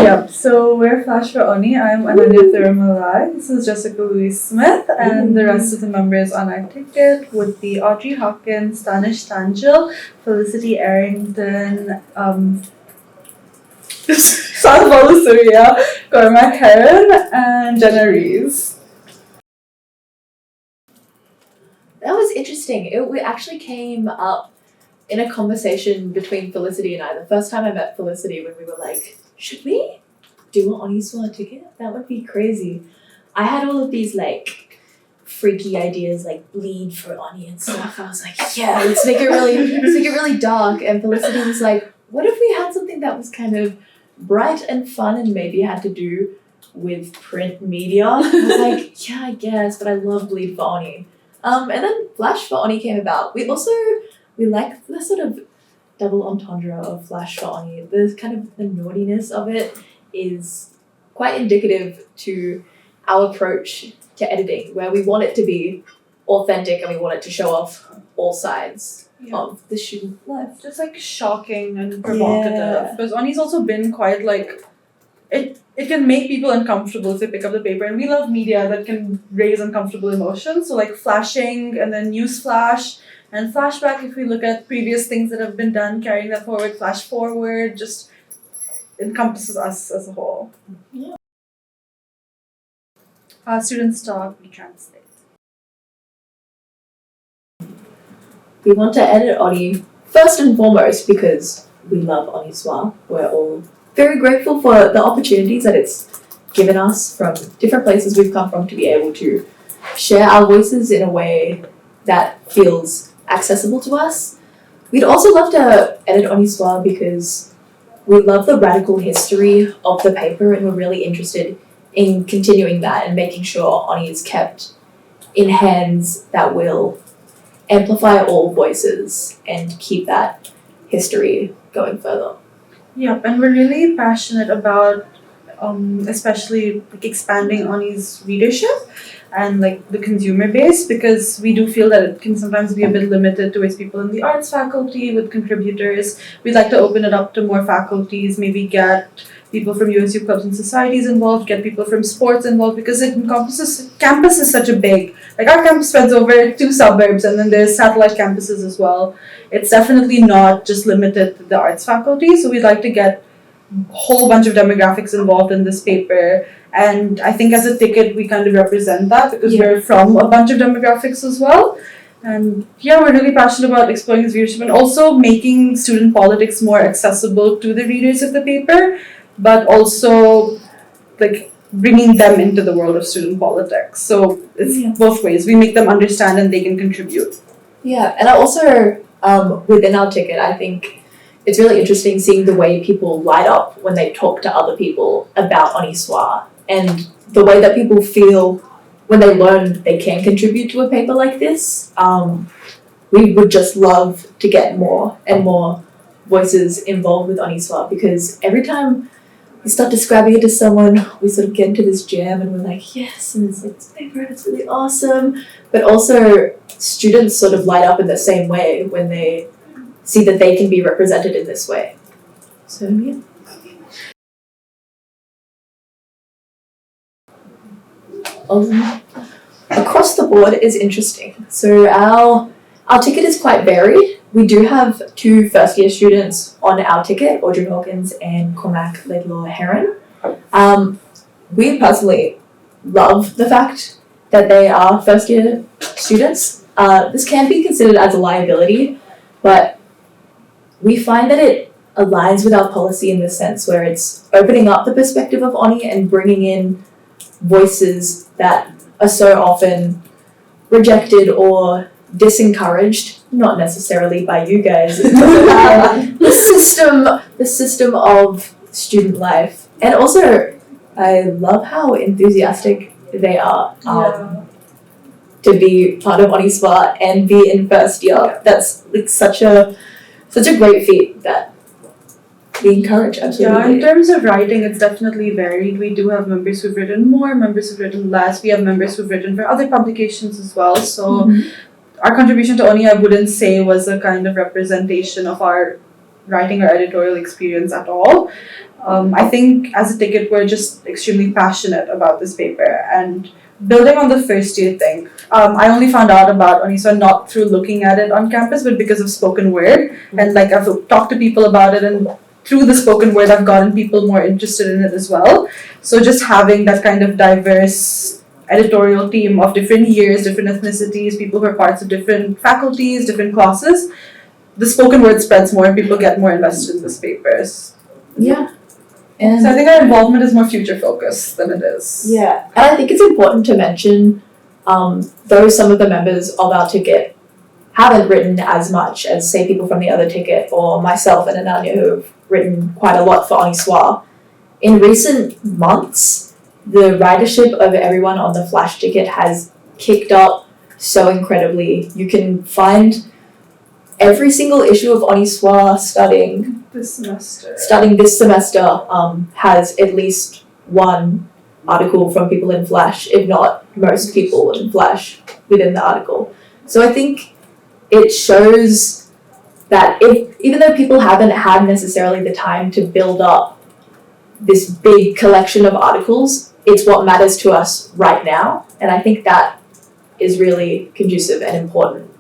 Yep, so we're Flash for Oni. I'm Ananya Thirumalai. This is Jessica Louise Smith, and the rest of the members on our ticket would be Audrey Hawkins, Danish Tangel, Felicity Arrington, Sanvalu Surya, Cormac Heron, and Jenna Rees. That was interesting. We actually came up in a conversation between Felicity and I. The first time I met Felicity, when we were like, should we do an Honi Soit ticket? That would be crazy. I had all of these like freaky ideas, like bleed for Honi and stuff. I was like, yeah, let's make it really dark. And Felicity was like, what if we had something that was kind of bright and fun and maybe had to do with print media? I was like, yeah, I guess, but I love bleed for Honi. And then Flash for Honi came about. We like the sort of double entendre of Flash for Honi. The kind of the naughtiness of it is quite indicative to our approach to editing, where we want it to be authentic and we want it to show off all sides of the student life. Just like shocking and provocative. Because Honi's also been quite like it can make people uncomfortable if they pick up the paper, and we love media that can raise uncomfortable emotions. So like flashing and then news flash and flashback, if we look at previous things that have been done, carrying that forward, flash forward, just encompasses us as a whole. Yeah. Students talk, we translate. We want to edit Honi first and foremost because we love Honi Soit. We're all very grateful for the opportunities that it's given us from different places we've come from to be able to share our voices in a way that feels accessible to us. We'd also love to edit Honi Soit because we love the radical history of the paper and we're really interested in continuing that and making sure Honi is kept in hands that will amplify all voices and keep that history going further. Yeah, and we're really passionate about especially like expanding Honi's readership and like the consumer base, because we do feel that it can sometimes be a bit limited towards people in the arts faculty with contributors. We'd like to open it up to more faculties, maybe get people from USU clubs and societies involved, get people from sports involved, because it encompasses, campus is such a big, like our campus spreads over 2 suburbs and then there's satellite campuses as well. It's definitely not just limited to the arts faculty, so we'd like to get a whole bunch of demographics involved in this paper. And I think as a ticket, we kind of represent that because we're from a bunch of demographics as well. And yeah, we're really passionate about exploring this readership and also making student politics more accessible to the readers of the paper, but also like bringing them into the world of student politics. So it's both ways. We make them understand and they can contribute. Yeah, and I also, within our ticket, I think it's really interesting seeing the way people light up when they talk to other people about Honi Soit and the way that people feel when they learn they can contribute to a paper like this. We would just love to get more and more voices involved with Honi Soit, because every time we start describing it to someone, we sort of get into this jam and we're like, yes, and it's like, it's paper and it's really awesome. But also students sort of light up in the same way when they see that they can be represented in this way. So yeah. Across the board is interesting. So our ticket is quite varied. We do have 2 first-year students on our ticket, Audrey Hawkins and Cormac Heron. We personally love the fact that they are first-year students. This can be considered as a liability, but we find that it aligns with our policy in the sense where it's opening up the perspective of Honi and bringing in voices that are so often rejected or disencouraged, not necessarily by you guys, the system of student life. And also, I love how enthusiastic they are to be part of Honi Soit and be in first year. That's like such a great feat that we encourage, absolutely. Yeah, in terms of writing, it's definitely varied. We do have members who've written more, members who've written less. We have members who've written for other publications as well. So our contribution to Honi, I wouldn't say was a kind of representation of our writing or editorial experience at all. I think as a ticket, we're just extremely passionate about this paper. And building on the first year thing, I only found out about Honi Soit not through looking at it on campus, but because of spoken word. And like I've talked to people about it, and through the spoken word, I've gotten people more interested in it as well. So just having that kind of diverse editorial team of different years, different ethnicities, people who are parts of different faculties, different classes, the spoken word spreads more and people get more invested in these papers. Yeah. And So I think our involvement is more future focused than it is. yeah, and I think it's important to mention, though some of the members of our ticket haven't written as much as, say, people from the other ticket or myself and Ananya who have written quite a lot for Honi Soit. In recent months, the ridership of everyone on the Flash ticket has kicked up so incredibly. You can find every single issue of Honi Soit starting This semester. this semester has at least one article from people in Flash, if not most people in Flash within the article. So I think it shows that even though people haven't had necessarily the time to build up this big collection of articles, it's what matters to us right now. And I think that is really conducive and important.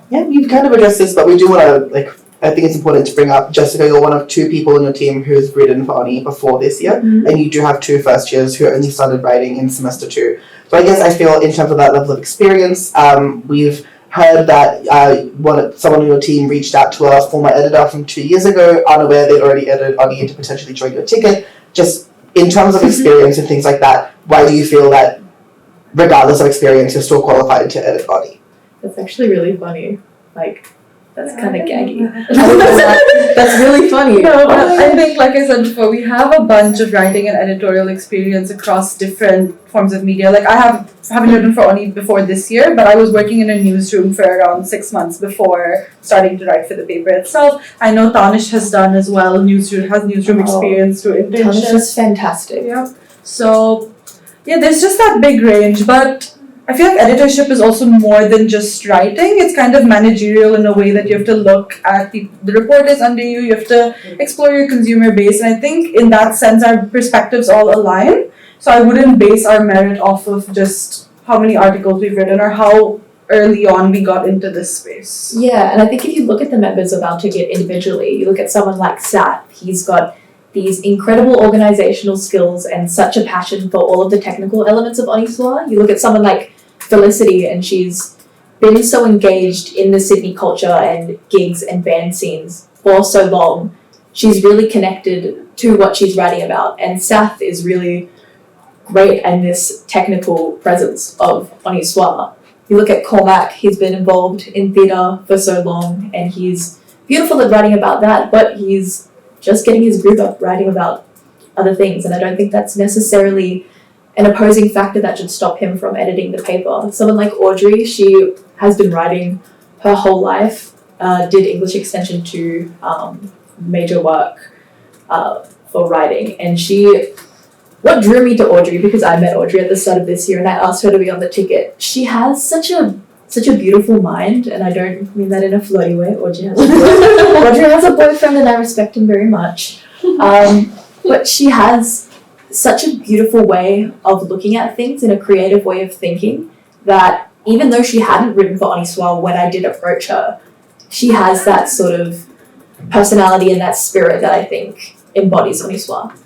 Yeah, you've kind of addressed this, but we do want to, I think it's important to bring up, Jessica, you're one of 2 people in your team who's written for Honi before this year, and you do have 2 first years who only started writing in semester 2. So I guess I feel in terms of that level of experience, we've heard that someone on your team reached out to a former editor from 2 years ago, unaware they'd already edited Honi to potentially join your ticket. Just in terms of experience and things like that, why do you feel that, regardless of experience, you're still qualified to edit Honi? That's actually really funny. That's kind of gaggy. That's really funny. No, but I think, like I said before, we have a bunch of writing and editorial experience across different forms of media. Like I haven't written for Honi before this year, but I was working in a newsroom for around 6 months before starting to write for the paper itself. I know Tanish has done as well. Newsroom experience through internships. Tanish is fantastic. Yeah. So, yeah, there's just that big range, but I feel like editorship is also more than just writing. It's kind of managerial in a way that you have to look at the reporters under you. You have to explore your consumer base. And I think in that sense, our perspectives all align. So I wouldn't base our merit off of just how many articles we've written or how early on we got into this space. Yeah, and I think if you look at the members of our ticket individually, you look at someone like Seth, he's got these incredible organizational skills and such a passion for all of the technical elements of Honi Soit. You look at someone like Felicity, and she's been so engaged in the Sydney culture and gigs and band scenes for so long. She's really connected to what she's writing about, and Seth is really great in this technical presence of Honi Soit. You look at Cormac, he's been involved in theatre for so long, and he's beautiful at writing about that, but he's just getting his groove up writing about other things, and I don't think that's necessarily an opposing factor that should stop him from editing the paper. Someone like Audrey, she has been writing her whole life, did English Extension 2 major work for writing, and what drew me to Audrey, because I met Audrey at the start of this year and I asked her to be on the ticket, she has such a beautiful mind, and I don't mean that in a flirty way. Audrey has a boyfriend and I respect him very much, but she has such a beautiful way of looking at things and a creative way of thinking that even though she hadn't written for Honi Soit when I did approach her, she has that sort of personality and that spirit that I think embodies Honi Soit.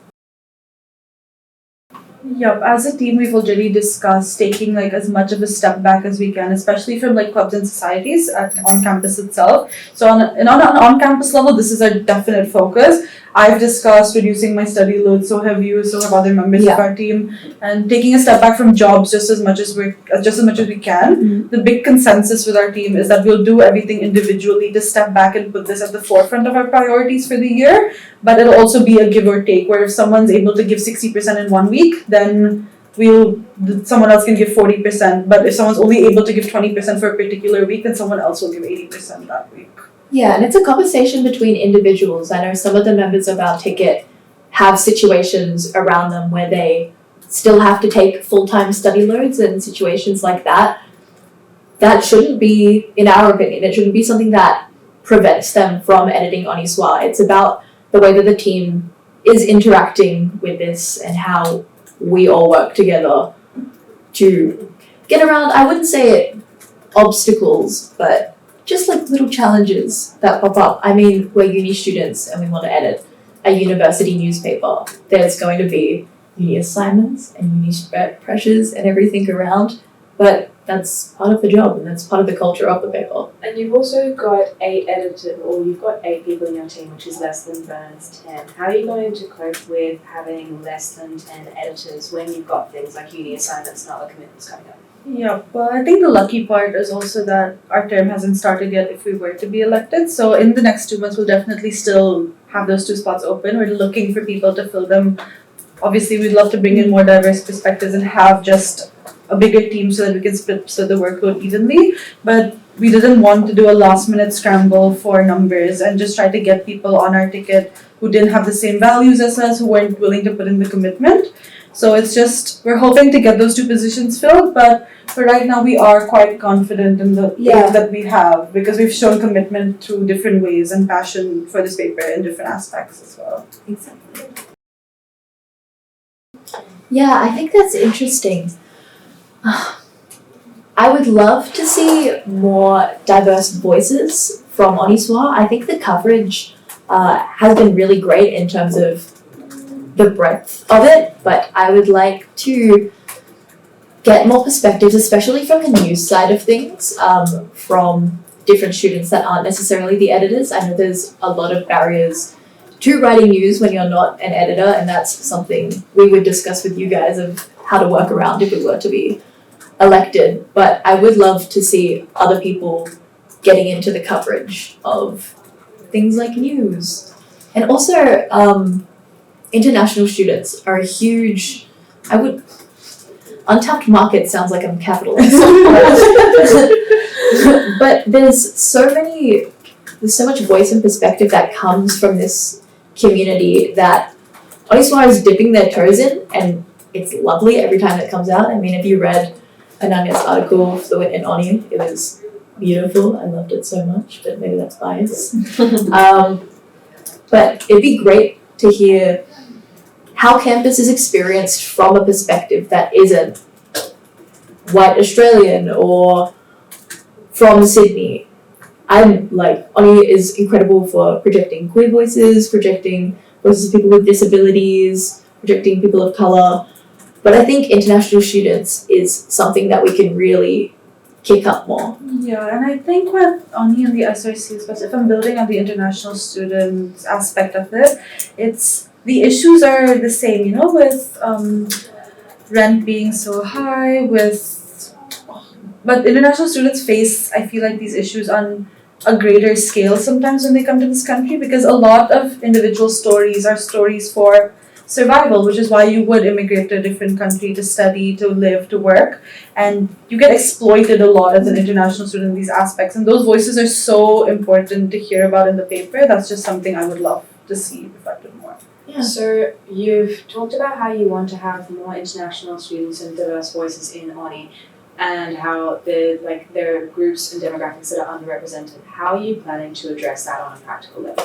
Yep, as a team, we've already discussed taking as much of a step back as we can, especially from clubs and societies on campus itself. So on an on-campus level, this is a definite focus. I've discussed reducing my study load, so have you, so have other members of our team, and taking a step back from jobs just as much as we can. Mm-hmm. The big consensus with our team is that we'll do everything individually to step back and put this at the forefront of our priorities for the year, but it'll also be a give or take, where if someone's able to give 60% in 1 week, then someone else can give 40%, but if someone's only able to give 20% for a particular week, then someone else will give 80% that week. Yeah, and it's a conversation between individuals. I know some of the members of our ticket have situations around them where they still have to take full-time study loads, and situations like that shouldn't be, in our opinion, it shouldn't be something that prevents them from editing Honi Soit. It's about the way that the team is interacting with this and how we all work together to get around, I wouldn't say obstacles, but just like little challenges that pop up. I mean, we're uni students and we want to edit a university newspaper. There's going to be uni assignments and uni pressures and everything around, but that's part of the job and that's part of the culture of the paper. And you've also got 8 editors, or you've got 8 people in your team, which is less than Vern's 10. How are you going to cope with having less than 10 editors when you've got things like uni assignments and other commitments coming up? Yeah, well, I think the lucky part is also that our term hasn't started yet if we were to be elected. So in the next 2 months, we'll definitely still have those 2 spots open. We're looking for people to fill them. Obviously, we'd love to bring in more diverse perspectives and have just a bigger team so that we can split the workload evenly. But we didn't want to do a last minute scramble for numbers and just try to get people on our ticket who didn't have the same values as us, who weren't willing to put in the commitment. So it's just, we're hoping to get those 2 positions filled, but for right now we are quite confident in the aim that we have because we've shown commitment through different ways and passion for this paper in different aspects as well. Exactly. Yeah, I think that's interesting. I would love to see more diverse voices from Honi Soit. I think the coverage has been really great in terms of the breadth of it, but I would like to get more perspectives, especially from the news side of things, from different students that aren't necessarily the editors. I know there's a lot of barriers to writing news when you're not an editor, and that's something we would discuss with you guys of how to work around if we were to be elected. But I would love to see other people getting into the coverage of things like news. And also, international students are a huge, untapped market sounds like I'm capitalist. But there's so much voice and perspective that comes from this community that Honi Soit is dipping their toes in, and it's lovely every time it comes out. I mean, if you read Ananya's article, Fluent in Honi, it was beautiful. I loved it so much, but maybe that's bias. But it'd be great to hear how campus is experienced from a perspective that isn't white Australian or from Sydney. I'm like, Honi is incredible for projecting queer voices, projecting voices of people with disabilities, projecting people of colour. But I think international students is something that we can really kick up more. Yeah, and I think with Honi and the SRC, especially if I'm building on the international students aspect of it, it's the issues are the same, with rent being so high, but international students face, I feel like, these issues on a greater scale sometimes when they come to this country, because a lot of individual stories are stories for survival, which is why you would immigrate to a different country to study, to live, to work, and you get exploited a lot as an international student in these aspects, and those voices are so important to hear about in the paper. That's just something I would love to see reflected more. Yeah. So you've talked about how you want to have more international students and diverse voices in Honi, and how there are groups and demographics that are underrepresented. How are you planning to address that on a practical level?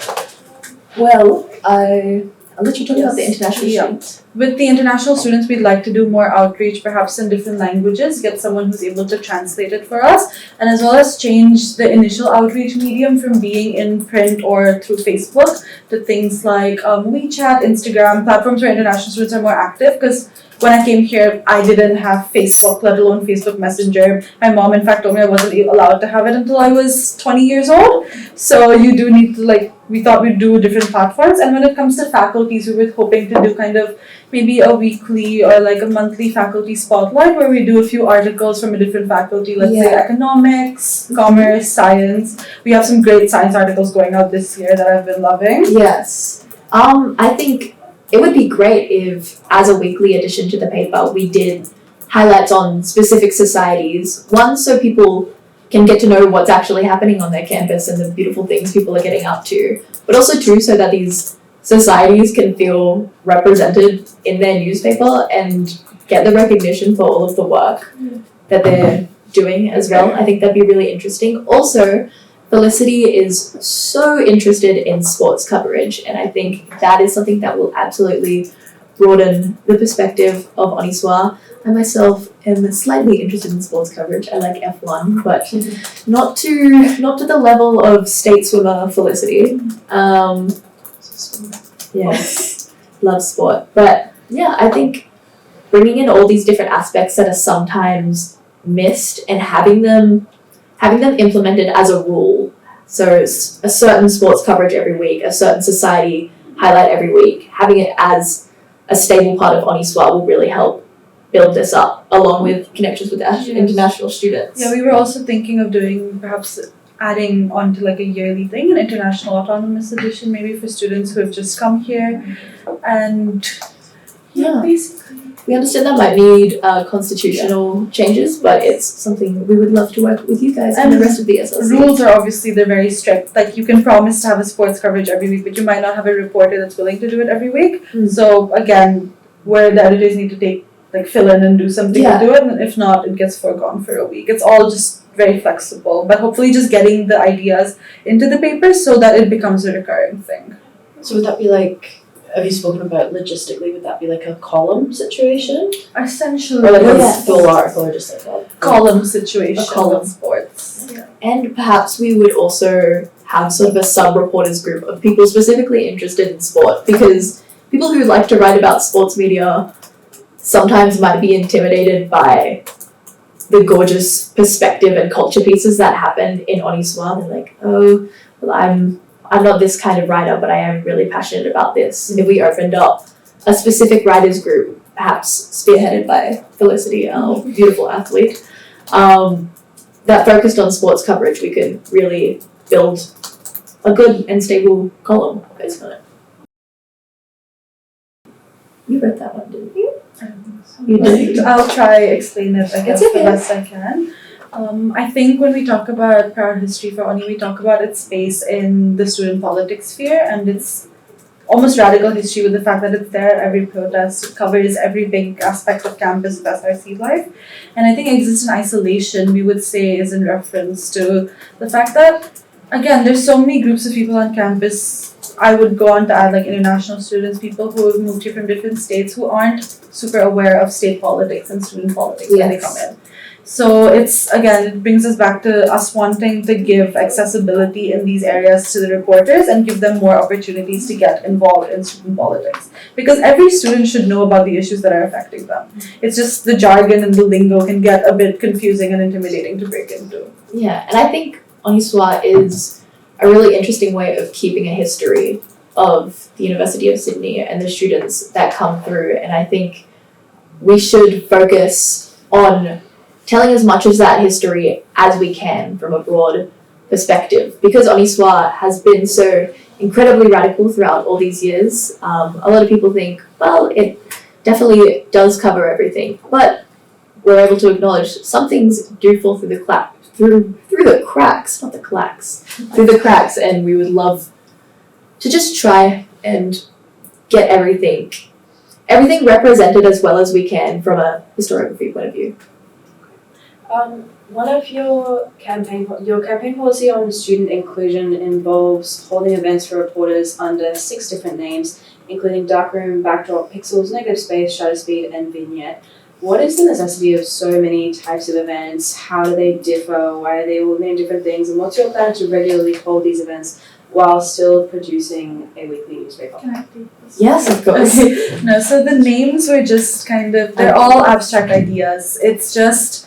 Well, I'll let you talk about the international students. With the international students, we'd like to do more outreach, perhaps in different languages, get someone who's able to translate it for us, and as well as change the initial outreach medium from being in print or through Facebook to things like WeChat, Instagram, platforms where international students are more active, because when I came here, I didn't have Facebook, let alone Facebook Messenger. My mom, in fact, told me I wasn't allowed to have it until I was 20 years old. So you do need to, we thought we'd do different platforms. And when it comes to faculties, we were hoping to do kind of maybe a weekly or a monthly faculty spotlight where we do a few articles from a different faculty, let's say economics, commerce, science. We have some great science articles going out this year that I've been loving. Yes. I think it would be great if, as a weekly addition to the paper, we did highlights on specific societies. One, so people can get to know what's actually happening on their campus and the beautiful things people are getting up to. But also, two, so that these societies can feel represented in their newspaper and get the recognition for all of the work that they're doing as well. I think that'd be really interesting. Also, Felicity is so interested in sports coverage, and I think that is something that will absolutely broaden the perspective of Honi Soit. I myself am slightly interested in sports coverage. I like F1, but not to the level of state swimmer Felicity. Yes, love sport. But yeah, I think bringing in all these different aspects that are sometimes missed and having them implemented as a rule. So it's a certain sports coverage every week, a certain society highlight every week. Having it as a stable part of Honi Soit will really help build this up, along with connections with international students. Yeah, we were also thinking of doing perhaps adding on to like a yearly thing, an international autonomous edition, maybe for students who have just come here, and basically. We understand that might need constitutional changes, but it's something we would love to work with you guys and the rest of the SLC. Rules are obviously, they're very strict. Like, you can promise to have a sports coverage every week, but you might not have a reporter that's willing to do it every week. So again, where the editors need to fill in and do something to do it, and if not, it gets foregone for a week. It's all just very flexible, but hopefully just getting the ideas into the paper so that it becomes a recurring thing. So would that be like, have you spoken about logistically, would that be like a column situation? Essentially, Or like Yeah. a full article or just like a column situation A column. with sports. Yeah. And perhaps we would also have sort of a sub-reporters group of people specifically interested in sport, because people who like to write about sports media sometimes might be intimidated by the gorgeous perspective and culture pieces that happen in Honi Soit. They're like, oh, well, I'm not this kind of writer, but I am really passionate about this. If we opened up a specific writers group, perhaps spearheaded by Felicity, our beautiful athlete, that focused on sports coverage, we could really build a good and stable column based on it. You read that one, didn't you? You did. I'll try explain it, I guess, It's okay. the best I can. I think when we talk about proud history for Honi, we talk about its space in the student politics sphere and its almost radical history with the fact that it's there at every protest. It covers every big aspect of campus of SRC life. And I think it exists in isolation, we would say, is in reference to the fact that, again, there's so many groups of people on campus. I would go on to add like international students, people who have moved here from different states who aren't super aware of state politics and student politics when they come in. So it brings us back to us wanting to give accessibility in these areas to the reporters and give them more opportunities to get involved in student politics. Because every student should know about the issues that are affecting them. It's just the jargon and the lingo can get a bit confusing and intimidating to break into. Yeah, and I think Honi Soit is a really interesting way of keeping a history of the University of Sydney and the students that come through. And I think we should focus on telling as much of that history as we can from a broad perspective. Because Honi Soit has been so incredibly radical throughout all these years, a lot of people think, well, it definitely does cover everything. But we're able to acknowledge some things do fall through the cracks, and we would love to just try and get everything represented as well as we can from a historiography point of view. One of your campaign policy on student inclusion involves holding events for reporters under 6 different names, including darkroom, backdrop, pixels, negative space, shutter speed, and vignette. What is the necessity of so many types of events? How do they differ? Why are they all named different things? And what's your plan to regularly hold these events while still producing a weekly newspaper? Can I take this? Yes, of course. Okay. No, so the names were just they're all abstract ideas. It's just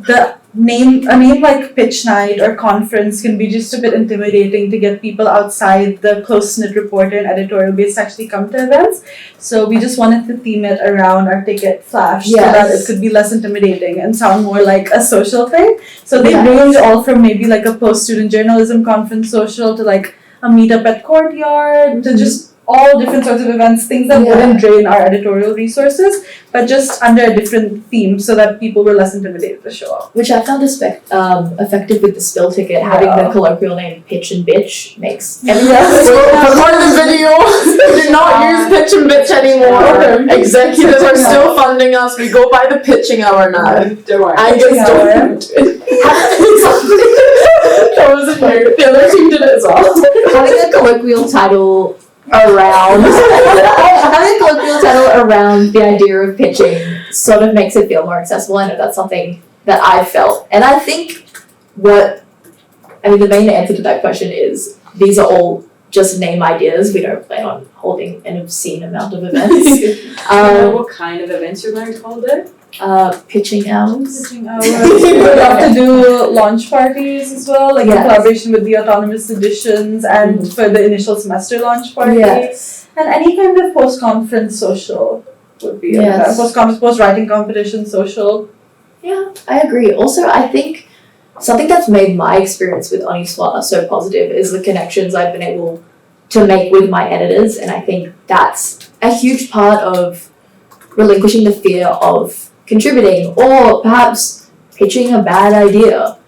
a name like pitch night or conference can be just a bit intimidating to get people outside the close-knit reporter and editorial base to actually come to events. So we just wanted to theme it around our ticket flash so that it could be less intimidating and sound more like a social thing. So they range all from maybe like a post-student journalism conference social to like a meetup at Courtyard to just all different sorts of events, things that wouldn't drain our editorial resources, but just under a different theme so that people were less intimidated to show up. Which I found effective with the spill ticket, having the colloquial name Pitch and Bitch makes everything. For part of the video, do not use pitch and bitch anymore. Executives are still funding us. We go by the pitching hour now. Don't worry. I just don't. That was a joke. The other team did it as well. Having a colloquial title around the idea of pitching sort of makes it feel more accessible. I know that's something that I've felt. And I think the main answer to that question is these are all just name ideas. We don't plan on holding an obscene amount of events. Do you know what kind of events you're going to hold it? Pitching hours. Pitching hours. We would love to do launch parties as well, like in Yes. collaboration with the autonomous editions and for the initial semester launch party. Yes. And any kind of post-conference social would be Yes. post-writing competition social. Yeah, I agree. Also, I think something that's made my experience with Honi Soit so positive is the connections I've been able to make with my editors, and I think that's a huge part of relinquishing the fear of contributing or perhaps pitching a bad idea.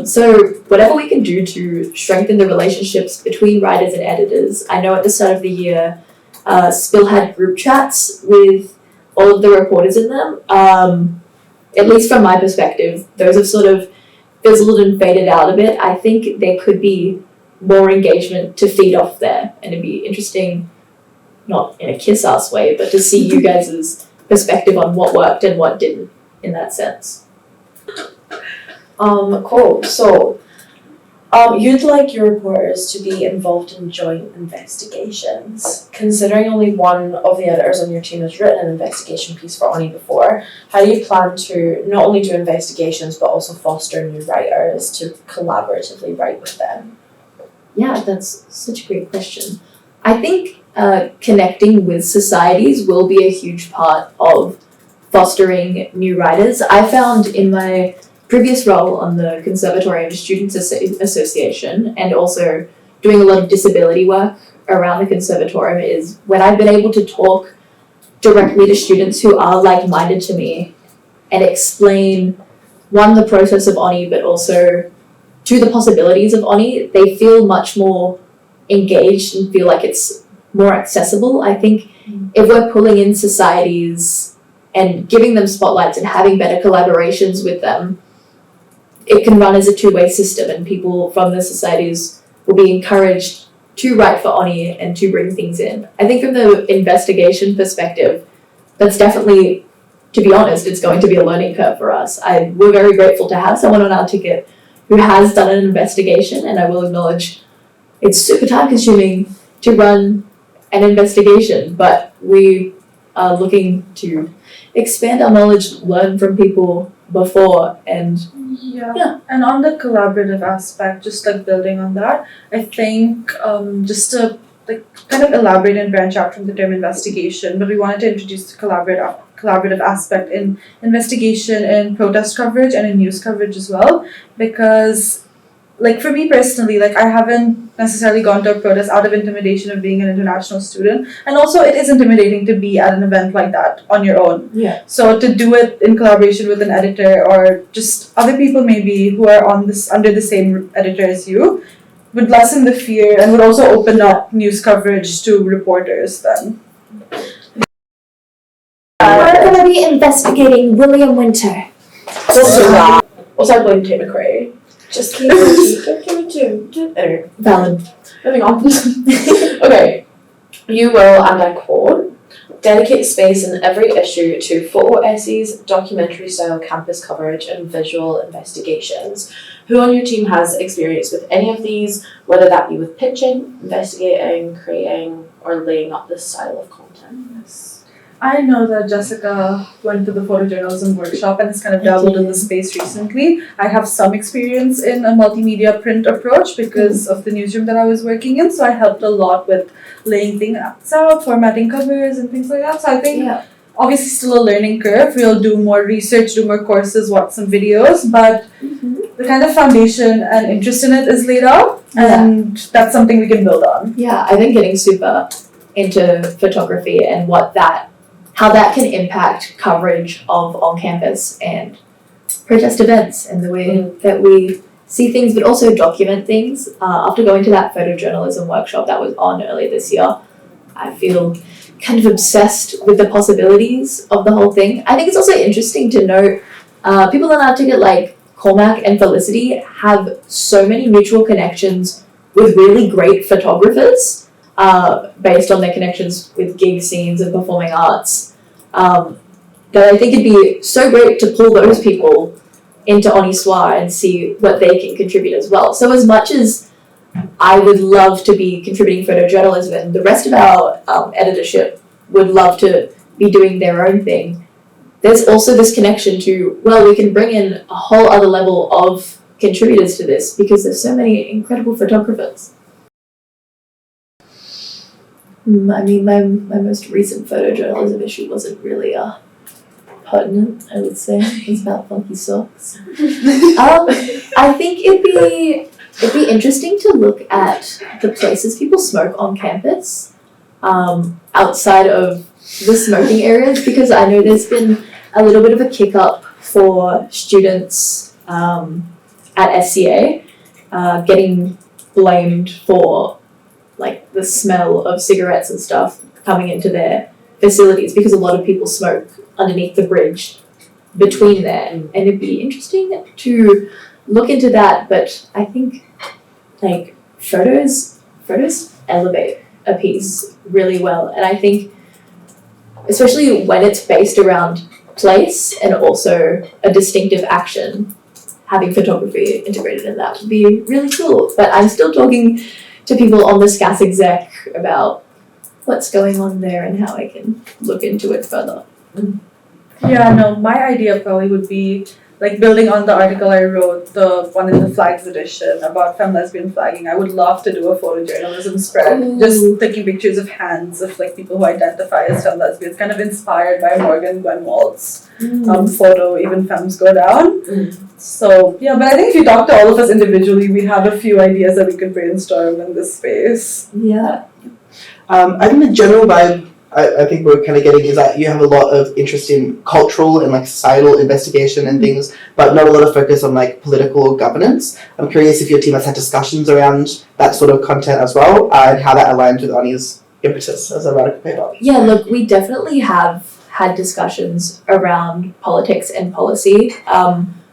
So whatever we can do to strengthen the relationships between writers and editors. I know at the start of the year, Spill had group chats with all of the reporters in them. At least from my perspective, those have sort of fizzled and faded out a bit. I think there could be more engagement to feed off there, and it'd be interesting, not in a kiss-ass way, but to see you guys' perspective on what worked and what didn't in that sense. Cool. So, you'd like your reporters to be involved in joint investigations. Considering only one of the editors on your team has written an investigation piece for Honi before, how do you plan to not only do investigations but also foster new writers to collaboratively write with them? Yeah, that's such a great question. I think connecting with societies will be a huge part of fostering new writers. I found in my previous role on the Conservatorium Students Association and also doing a lot of disability work around the Conservatorium is when I've been able to talk directly to students who are like-minded to me and explain, one, the process of Honi, but also to the possibilities of Honi, they feel much more engaged and feel like it's more accessible. I think if we're pulling in societies and giving them spotlights and having better collaborations with them, it can run as a two-way system, and people from the societies will be encouraged to write for Honi and to bring things in. I think from the investigation perspective, that's definitely, to be honest, it's going to be a learning curve for us. We're very grateful to have someone on our ticket who has done an investigation, and I will acknowledge it's super time-consuming to run an investigation, but we are looking to expand our knowledge, learn from people before, and Yeah. And on the collaborative aspect, just like building on that, I think just to like kind of elaborate and branch out from the term investigation, but we wanted to introduce the collaborative aspect in investigation and protest coverage and in news coverage as well, because like for me personally, like I haven't necessarily gone to a protest out of intimidation of being an international student, and also it is intimidating to be at an event like that on your own. Yeah. So to do it in collaboration with an editor or just other people maybe who are on this under the same editor as you would lessen the fear and would also open up news coverage to reporters then. We're going to be investigating William Winter. Also, I blame Tate McRae. Just keep it. Anyway, Valid. moving on. Okay. You will, and I quote, dedicate space in every issue to photo essays, documentary-style campus coverage, and visual investigations. Who on your team has experience with any of these, whether that be with pitching, investigating, creating, or laying up this style of content? I know that Jessica went to the photojournalism workshop and has kind of dabbled in the space recently. I have some experience in a multimedia print approach because of the newsroom that I was working in, so I helped a lot with laying things out, formatting covers and things like that. So I think obviously still a learning curve. We'll do more research, do more courses, watch some videos, but the kind of foundation and interest in it is laid out, and that's something we can build on. Yeah, I think getting super into photography and how that can impact coverage of on-campus and protest events and the way that we see things, but also document things. After going to that photojournalism workshop that was on earlier this year, I feel kind of obsessed with the possibilities of the whole thing. I think it's also interesting to note people on our ticket, like, Cormac and Felicity have so many mutual connections with really great photographers, based on their connections with gig scenes and performing arts, that I think it'd be so great to pull those people into Honi Soit and see what they can contribute as well. So as much as I would love to be contributing photojournalism, and the rest of our editorship would love to be doing their own thing, there's also this connection to, well, we can bring in a whole other level of contributors to this because there's so many incredible photographers. I mean, my most recent photojournalism issue wasn't really pertinent, I would say. It's about funky socks. I think it'd be interesting to look at the places people smoke on campus, outside of the smoking areas, because I know there's been a little bit of a kick up for students at SCA getting blamed for like the smell of cigarettes and stuff coming into their facilities, because a lot of people smoke underneath the bridge between there, and it'd be interesting to look into that. But I think like photos elevate a piece really well, and I think especially when it's based around place and also a distinctive action, having photography integrated in that would be really cool. But I'm still talking to people on the SCAS exec about what's going on there and how I can look into it further. Yeah, no, my idea probably would be like building on the article I wrote, the one in the Flags edition about femme lesbian flagging. I would love to do a photojournalism spread, just taking pictures of hands of like people who identify as femme lesbians, kind of inspired by Morgan Gwenwald's photo, Even Femmes Go Down. So yeah, but I think if you talk to all of us individually, we have a few ideas that we could brainstorm in this space. Yeah. I think the general vibe I think we're kind of getting is that you have a lot of interest in cultural and like societal investigation and things, but not a lot of focus on like political governance. I'm curious if your team has had discussions around that sort of content as well, and how that aligns with Honi's impetus as a radical paper. Yeah, look, we definitely have had discussions around politics and policy.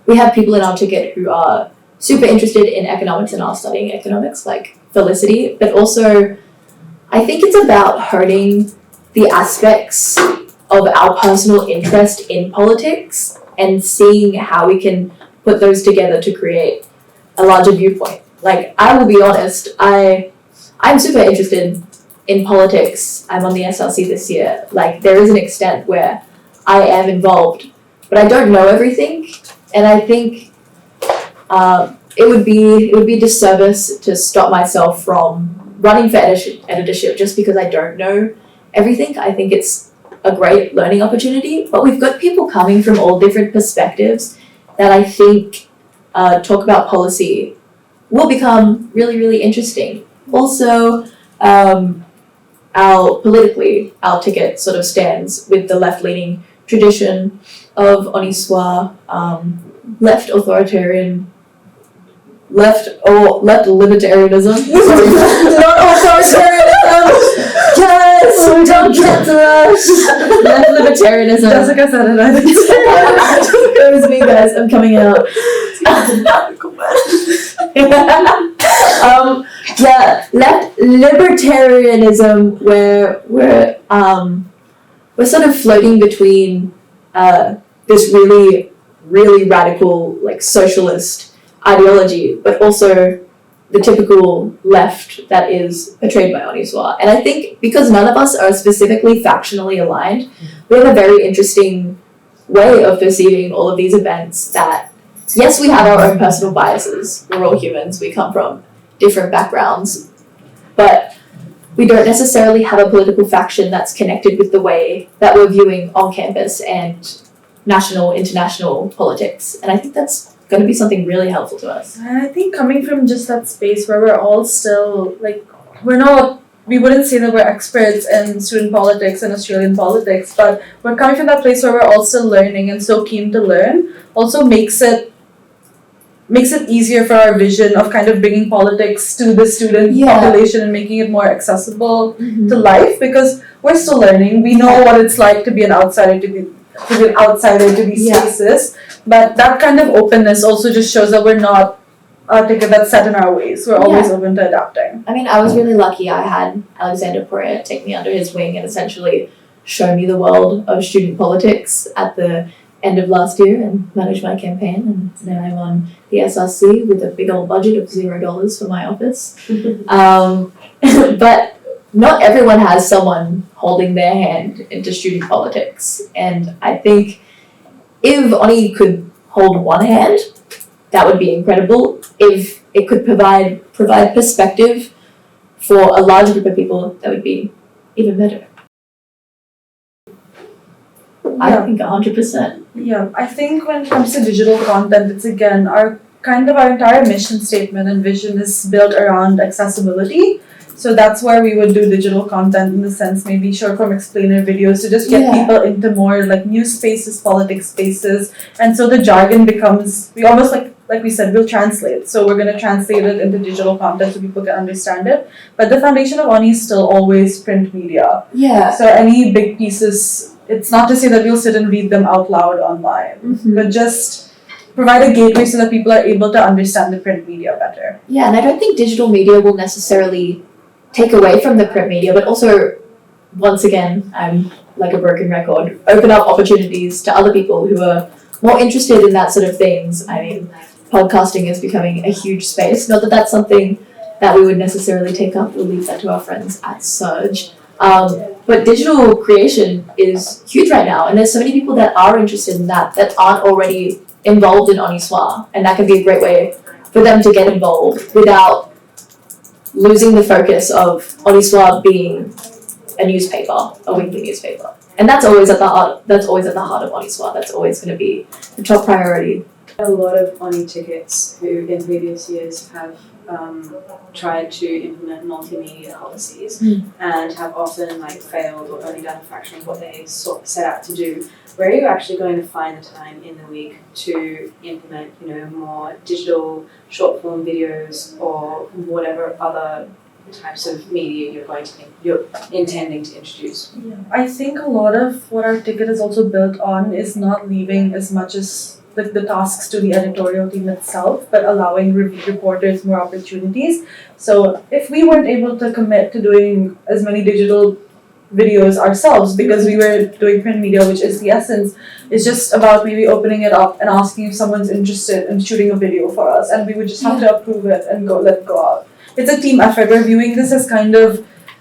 We have people in our ticket who are super interested in economics and are studying economics, like Felicity, but also I think it's about honing the aspects of our personal interest in politics and seeing how we can put those together to create a larger viewpoint. Like, I will be honest, I'm super interested in politics. I'm on the SLC this year. Like, there is an extent where I am involved, but I don't know everything, and I think it would be a disservice to stop myself from running for editorship just because I don't know everything. I think it's a great learning opportunity, but we've got people coming from all different perspectives that I think talk about policy will become really, really interesting. Also, our ticket sort of stands with the left-leaning tradition of Honi Soit, left libertarianism. Not authoritarianism. Yes, don't cancel us. Left libertarianism. Jessica said it, I think. It was me, guys. I'm coming out. Left libertarianism, where we're sort of floating between this really, really radical, like, socialist ideology, but also the typical left that is portrayed by Honi Soit. And I think because none of us are specifically factionally aligned, we have a very interesting way of perceiving all of these events that, yes, we have our own personal biases. We're all humans. We come from different backgrounds. But we don't necessarily have a political faction that's connected with the way that we're viewing on campus and national, international politics. And I think that's going to be something really helpful to us. And I think coming from just that space where we're all still, like, we wouldn't say that we're experts in student politics and Australian politics, but we're coming from that place where we're all still learning and so keen to learn, also makes it easier for our vision of kind of bringing politics to the student population and making it more accessible to life, because we're still learning. We know what it's like to be an outsider, to be an outsider to these Yeah. spaces. But that kind of openness also just shows that we're not a ticket that's set in our ways. We're always open to adapting. I mean, I was really lucky. I had Alexander Poirier take me under his wing and essentially show me the world of student politics at the end of last year and manage my campaign. And now I'm on the SRC with a big old budget of $0 for my office. But not everyone has someone holding their hand into student politics. And I think if Oni could hold one hand, that would be incredible. If it could provide perspective for a large group of people, that would be even better. I think 100%. Yeah, I think when it comes to digital content, it's again our entire mission statement and vision is built around accessibility. So that's where we would do digital content in the sense maybe short form explainer videos to just get people into more like news spaces, politics spaces, and so the jargon becomes we almost like we said we'll translate. So we're gonna translate it into digital content so people can understand it. But the foundation of Oni is still always print media. Yeah. So any big pieces, it's not to say that we'll sit and read them out loud online, but just provide a gateway so that people are able to understand the print media better. Yeah, and I don't think digital media will necessarily take away from the print media, but also, once again, I'm like a broken record, open up opportunities to other people who are more interested in that sort of things. I mean, podcasting is becoming a huge space. Not that that's something that we would necessarily take up. We'll leave that to our friends at Surge. But digital creation is huge right now, and there's so many people that are interested in that aren't already involved in Honi Soit, and that can be a great way for them to get involved without losing the focus of Honi Soit being a newspaper, a weekly newspaper. And that's always at the heart of Honi Soit. That's always going to be the top priority. A lot of Oni tickets who in previous years have tried to implement multimedia policies and have often failed or only done a fraction of what they set out to do. Where are you actually going to find the time in the week to implement, more digital short form videos or whatever other types of media you're intending to introduce? Yeah. I think a lot of what our ticket is also built on is not leaving as much as the tasks to the editorial team itself, but allowing reporters more opportunities. So if we weren't able to commit to doing as many digital videos ourselves because we were doing print media, which is the essence, it's just about maybe opening it up and asking if someone's interested in shooting a video for us, and we would just have to approve it and let it go out. It's a team effort. We're viewing this as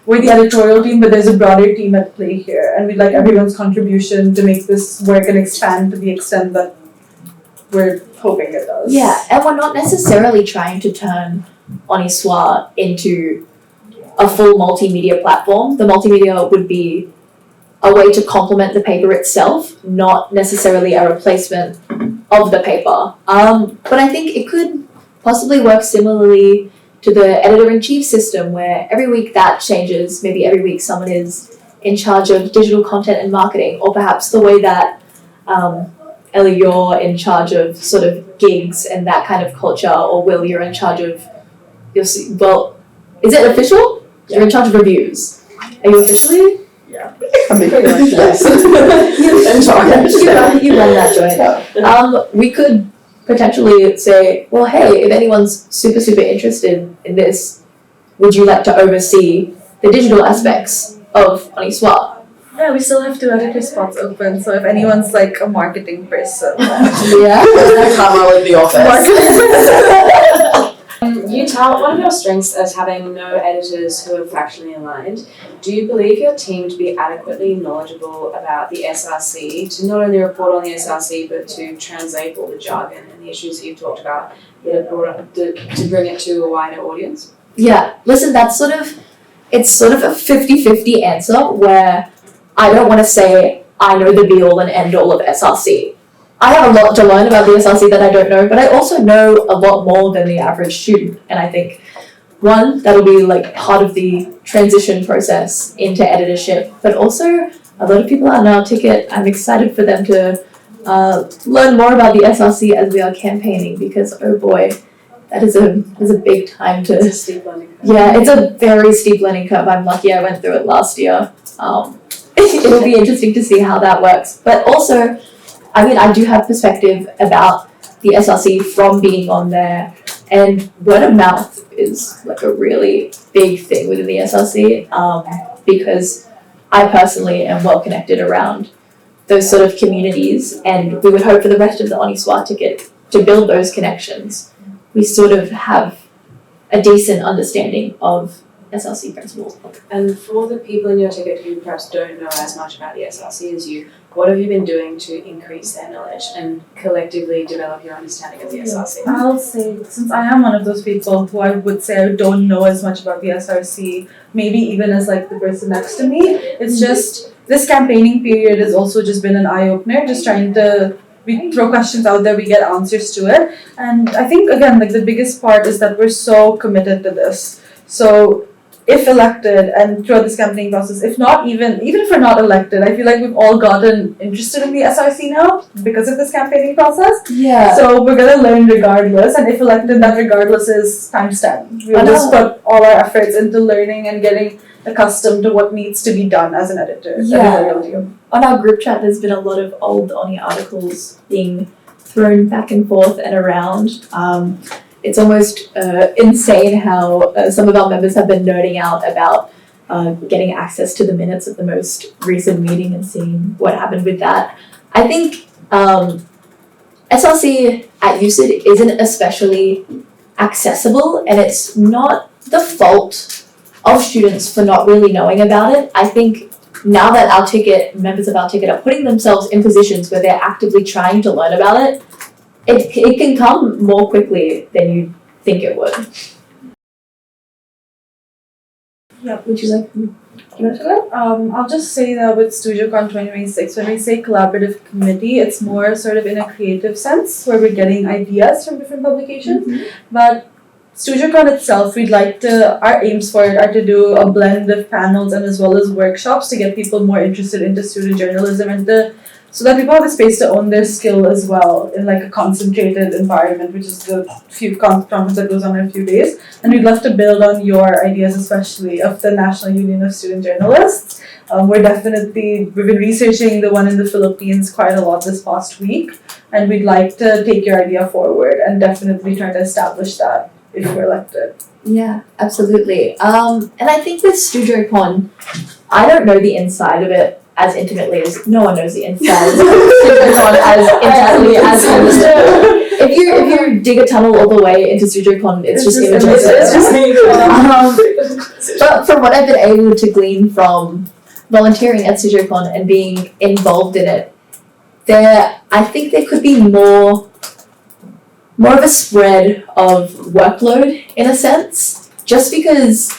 we're the editorial team, but there's a broader team at play here, and we'd like everyone's contribution to make this work and expand to the extent that we're hoping it does. Yeah, and we're not necessarily trying to turn Honi Soit into a full multimedia platform. The multimedia would be a way to complement the paper itself, not necessarily a replacement of the paper. But I think it could possibly work similarly to the editor-in-chief system, where every week that changes. Maybe every week someone is in charge of digital content and marketing, or perhaps the way that Ellie, you're in charge of sort of gigs and that kind of culture, or Will, you're in charge of is it official? You're in charge of reviews. Are you officially? Yeah. I mean, yes. You run that joint. We could potentially say, well, hey, if anyone's super interested in this, would you like to oversee the digital aspects of Honi Soit? Yeah, we still have 2 editor spots open, so if anyone's a marketing person. Yeah. Camera like the office. You tout one of your strengths as having no editors who are factionally aligned. Do you believe your team to be adequately knowledgeable about the SRC to not only report on the SRC but to translate all the jargon and the issues that you've talked about that are brought up to bring it to a wider audience? Yeah, listen, it's sort of a 50-50 answer where I don't want to say I know the be-all and end-all of SRC. I have a lot to learn about the SRC that I don't know, but I also know a lot more than the average student. And I think, one, that'll be part of the transition process into editorship, but also a lot of people on our ticket, I'm excited for them to learn more about the SRC as we are campaigning, because oh boy, that is a big time to... It's a steep learning curve. Yeah, it's a very steep learning curve. I'm lucky I went through it last year. it'll be interesting to see how that works. But also, I mean, I do have perspective about the SRC from being on there, and word of mouth is like a really big thing within the SRC, because I personally am well connected around those sort of communities, and we would hope for the rest of the Honi Soit to build those connections. We sort of have a decent understanding of SRC principles. And for the people in your ticket who perhaps don't know as much about the SRC as you, what have you been doing to increase their knowledge and collectively develop your understanding of the SRC? I'll say, since I am one of those people who I would say I don't know as much about the SRC, maybe even as like the person next to me, it's just this campaigning period has also just been an eye-opener, just trying to, we throw questions out there, we get answers to it. And I think, again, like the biggest part is that we're so committed to this. So if elected and throughout this campaigning process, if not even if we're not elected, I feel like we've all gotten interested in the SRC now because of this campaigning process. Yeah. So we're gonna learn regardless, and if elected, that regardless is times 10. We'll just put all our efforts into learning and getting accustomed to what needs to be done as an editor. Yeah. On our group chat, there's been a lot of old Oni articles being thrown back and forth and around. It's almost insane how some of our members have been nerding out about getting access to the minutes of the most recent meeting and seeing what happened with that. I think SRC at UCID isn't especially accessible, and it's not the fault of students for not really knowing about it. I think now that members of our ticket are putting themselves in positions where they're actively trying to learn about it, it can come more quickly than you'd think it would. Yeah. Would you like to answer that? I'll just say that with StudioCon 2026, when we say collaborative committee, it's more sort of in a creative sense where we're getting ideas from different publications. Mm-hmm. But StudioCon itself, our aims for it are to do a blend of panels and as well as workshops to get people more interested into student journalism and so that people have a space to own their skill as well in like a concentrated environment, which is the few conference that goes on in a few days. And we'd love to build on your ideas, especially of the National Union of Student Journalists. We've been researching the one in the Philippines quite a lot this past week, and we'd like to take your idea forward and definitely try to establish that if we're elected. Yeah, absolutely. And I think with StudioCon, I don't know the inside of it as intimately as no one knows the inside of StudioCon as intimately as if you dig a tunnel all the way into StudioCon, it's just images. It's just me. But from what I've been able to glean from volunteering at StudioCon and being involved in it, I think there could be more of a spread of workload in a sense, just because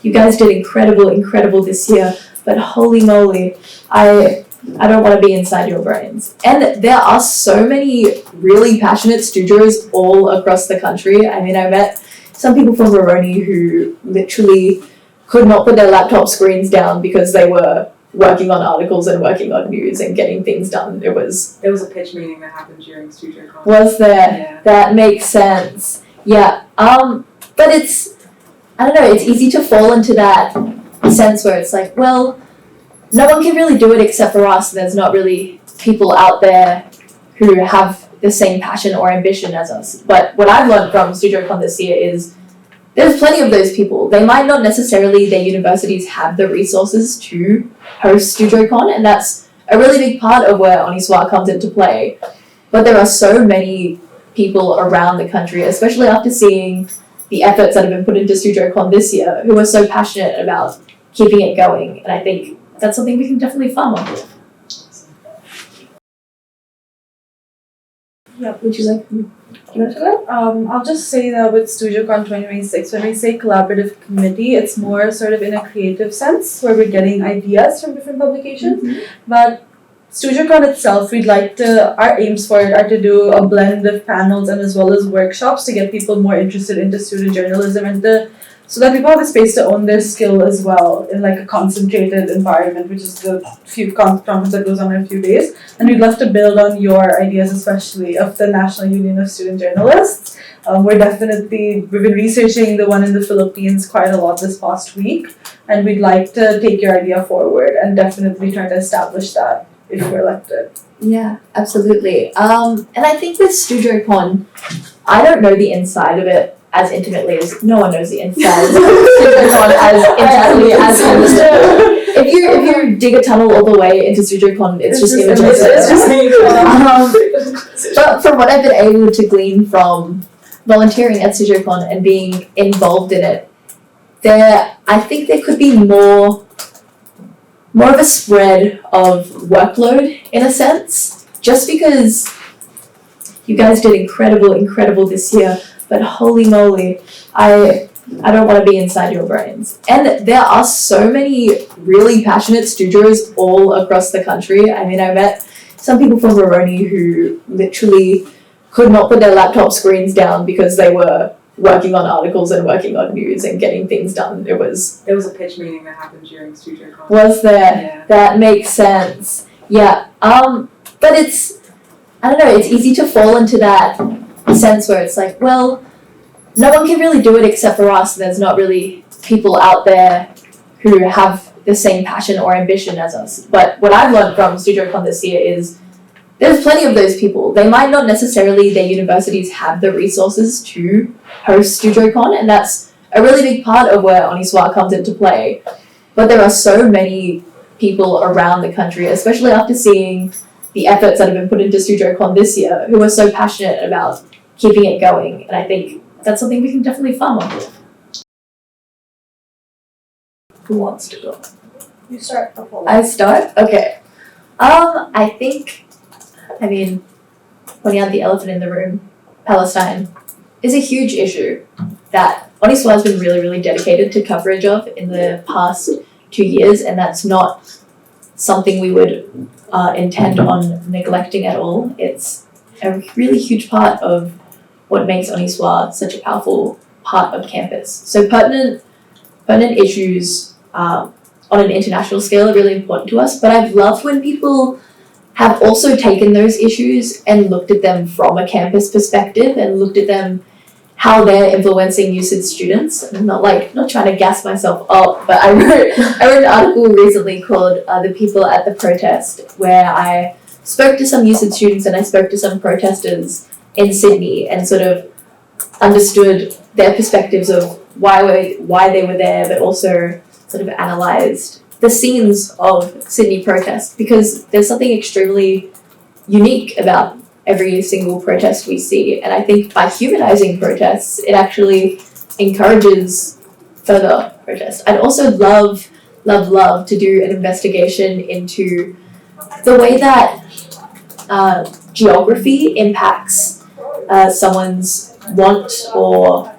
you guys did incredible this year, but holy moly, I don't want to be inside your brains. And there are so many really passionate studios all across the country. I mean, I met some people from Moroni who literally could not put their laptop screens down because they were working on articles and working on news and getting things done. There was a pitch meeting that happened during StudioCon. Was there? Yeah. That makes sense. Yeah. But I don't know, it's easy to fall into that sense where it's like, well, no one can really do it except for us. There's not really people out there who have the same passion or ambition as us. But what I've learned from StudioCon this year is there's plenty of those people. They might not necessarily, their universities have the resources to host StudioCon, and that's a really big part of where Honi Soit comes into play. But there are so many people around the country, especially after seeing the efforts that have been put into StudioCon this year, who are so passionate about keeping it going. And I think that's something we can definitely farm on. Yeah. Would you like to answer that? I'll just say that with StudioCon 2026, when we say collaborative committee, it's more sort of in a creative sense where we're getting ideas from different publications. Mm-hmm. But StudioCon itself, our aims for it are to do a blend of panels and as well as workshops to get people more interested into student journalism and so that people have a space to own their skill as well in like a concentrated environment, which is the few conference that goes on in a few days. And we'd love to build on your ideas, especially of the National Union of Student Journalists. We've been researching the one in the Philippines quite a lot this past week, and we'd like to take your idea forward and definitely try to establish that if we're elected. Yeah, absolutely. And I think with StujoCon, I don't know the inside of it as intimately as no one knows the inside of StujoCon as intimately as if you dig a tunnel all the way into StujoCon, it's just images. But from what I've been able to glean from volunteering at StujoCon and being involved in it, I think there could be more of a spread of workload in a sense, just because you guys did incredible this year, but holy moly, I don't want to be inside your brains. And there are so many really passionate studios all across the country. I mean, I met some people from Moroni who literally could not put their laptop screens down because they were working on articles and working on news and getting things done. There was a pitch meeting that happened during StujoCon. Was there? Yeah. That makes sense. Yeah. But I don't know, it's easy to fall into that sense where it's like, well, no one can really do it except for us. There's not really people out there who have the same passion or ambition as us. But what I've learned from StujoCon this year is there's plenty of those people. They might not necessarily, their universities have the resources to host StujoCon, and that's a really big part of where Honi Soit comes into play. But there are so many people around the country, especially after seeing the efforts that have been put into StujoCon this year, who are so passionate about keeping it going. And I think that's something we can definitely farm on. Who wants to go? You start the whole. I start? Okay. I mean, pointing out the elephant in the room, Palestine is a huge issue that Honi Soit has been really dedicated to coverage of in the past 2 years, and that's not something we would intend on neglecting at all. It's a really huge part of what makes Honi Soit such a powerful part of campus. So pertinent issues on an international scale are really important to us, but I've loved when people have also taken those issues and looked at them from a campus perspective and looked at them how they're influencing UCID students. I'm not trying to gas myself up, but I wrote an article recently called The People at the Protest, where I spoke to some UCID students and I spoke to some protesters in Sydney and sort of understood their perspectives of why they were there, but also sort of analysed the scenes of Sydney protests, because there's something extremely unique about every single protest we see. And I think by humanising protests, it actually encourages further protests. I'd also love to do an investigation into the way that geography impacts someone's want or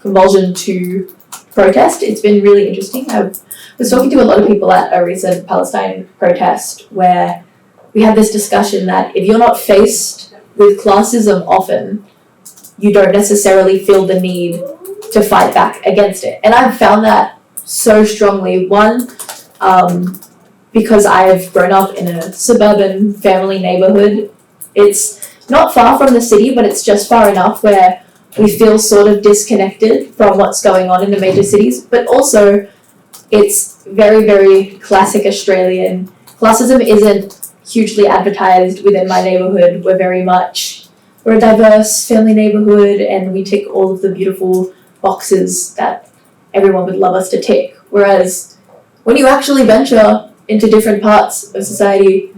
compulsion to protest. It's been really interesting. I was talking to a lot of people at a recent Palestine protest where we had this discussion that if you're not faced with classism often, you don't necessarily feel the need to fight back against it. And I've found that so strongly. One, because I've grown up in a suburban family neighborhood. It's not far from the city, but it's just far enough where we feel sort of disconnected from what's going on in the major cities. But also, it's very, very classic Australian. Classism isn't hugely advertised within my neighborhood. We're a diverse family neighborhood, and we tick all of the beautiful boxes that everyone would love us to tick. Whereas when you actually venture into different parts of society,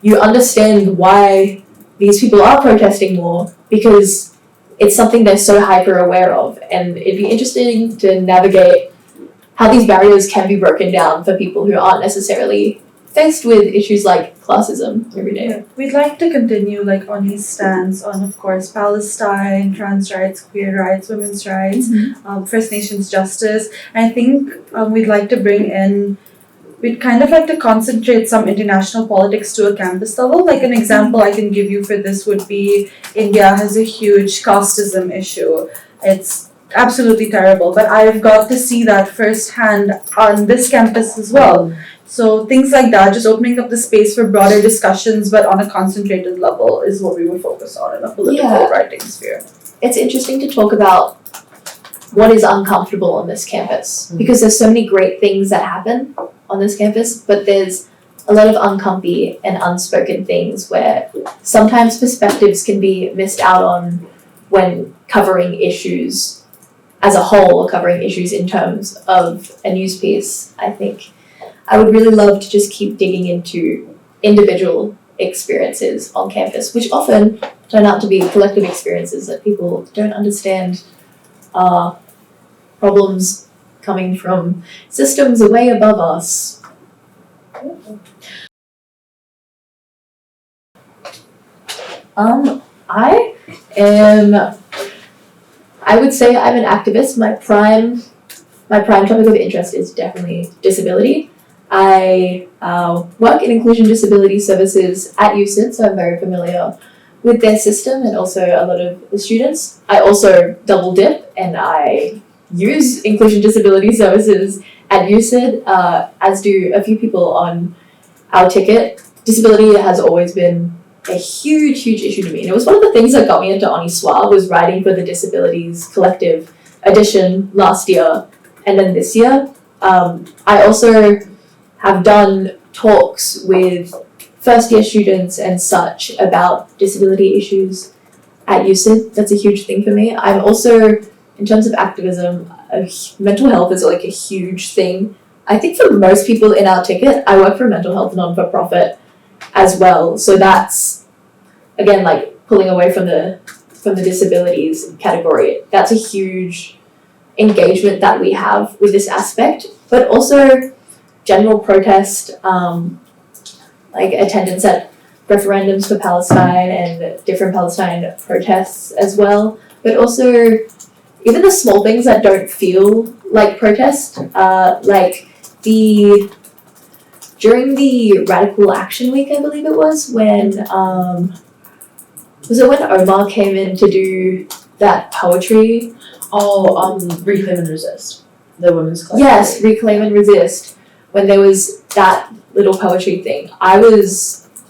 you understand why these people are protesting more, because it's something they're so hyper aware of. And it'd be interesting to navigate how these barriers can be broken down for people who aren't necessarily faced with issues like classism every day. Yeah. We'd like to continue Honi's stance on, of course, Palestine, trans rights, queer rights, women's rights, First Nations justice. And I think we'd like to concentrate some international politics to a campus level. Like an example I can give you for this would be India has a huge casteism issue. It's absolutely terrible. But I've got to see that firsthand on this campus as well. So things like that, just opening up the space for broader discussions, but on a concentrated level, is what we would focus on in a political writing sphere. It's interesting to talk about what is uncomfortable on this campus, because there's so many great things that happen on this campus, but there's a lot of uncomfy and unspoken things where sometimes perspectives can be missed out on when covering issues as a whole, or covering issues in terms of a news piece. I think I would really love to just keep digging into individual experiences on campus, which often turn out to be collective experiences that people don't understand are problems coming from systems way above us. I would say I'm an activist. My prime topic of interest is definitely disability. I work in inclusion disability services at UCID, so I'm very familiar with their system and also a lot of the students. I also double dip and I use inclusion disability services at UCID, as do a few people on our ticket. Disability has always been a huge issue to me, and it was one of the things that got me into Honi Soit, was writing for the Disabilities Collective edition last year, and then this year. I also have done talks with first year students and such about disability issues at UCID. That's a huge thing for me. I'm also, in terms of activism, mental health is like a huge thing. I think for most people in our ticket, I work for a mental health non-for-profit as well. So that's, again, like pulling away from the disabilities category. That's a huge engagement that we have with this aspect, but also general protest, like attendance at referendums for Palestine and different Palestine protests as well, but also even the small things that don't feel like protest, like during the Radical Action Week, I believe it was when Omar came in to do that poetry? Reclaim and Resist, the women's collective. Yes, Reclaim and Resist. When there was that little poetry thing, I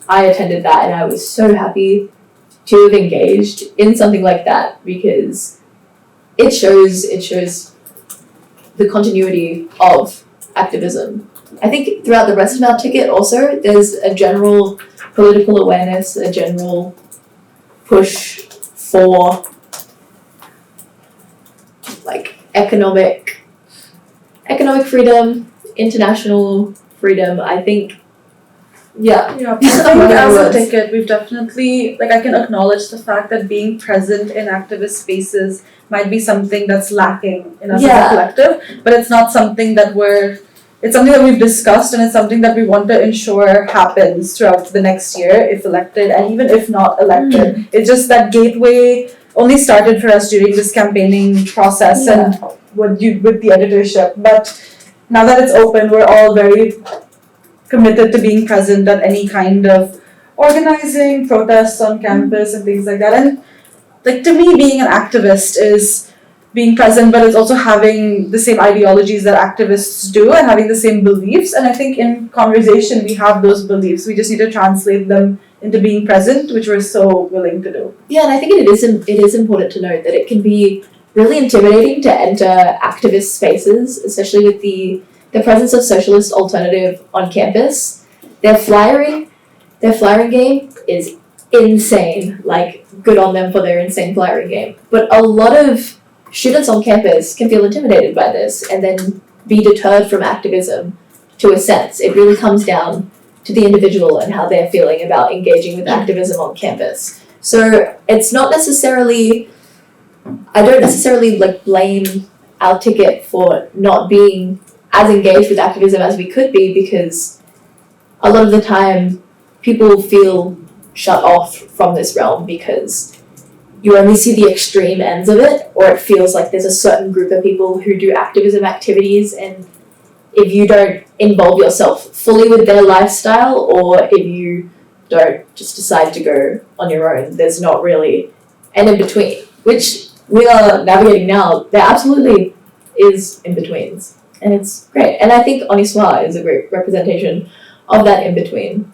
attended that and I was so happy to have engaged in something like that, because it shows the continuity of activism. I think throughout the rest of our ticket also, there's a general political awareness, a general push for like economic freedom, international freedom. I think, yeah. I think as a ticket, we've definitely, like, I can acknowledge the fact that being present in activist spaces might be something that's lacking in us as a collective, but it's not something that it's something that we've discussed, and it's something that we want to ensure happens throughout the next year, if elected, and even if not elected. It's just that gateway only started for us during this campaigning process and with the editorship. But now that it's open, we're all very committed to being present at any kind of organizing, protests on campus and things like that. And like, to me, being an activist is being present, but it's also having the same ideologies that activists do and having the same beliefs. And I think in conversation we have those beliefs. We just need to translate them into being present, which we're so willing to do. Yeah, and I think it is important to note that it can be really intimidating to enter activist spaces, especially with the presence of Socialist Alternative on campus. Their flyering game is insane. Like, good on them for their insane flyering game. But a lot of students on campus can feel intimidated by this and then be deterred from activism to a sense. It really comes down to the individual and how they're feeling about engaging with activism on campus. So it's not necessarily, I don't necessarily like blame our ticket for not being as engaged with activism as we could be, because a lot of the time people feel shut off from this realm because you only see the extreme ends of it, or it feels like there's a certain group of people who do activism activities, and if you don't involve yourself fully with their lifestyle, or if you don't just decide to go on your own, there's not really an in-between, which we are navigating now, there absolutely is in-betweens. And it's great. And I think Honi Soit is a great representation of that in-between.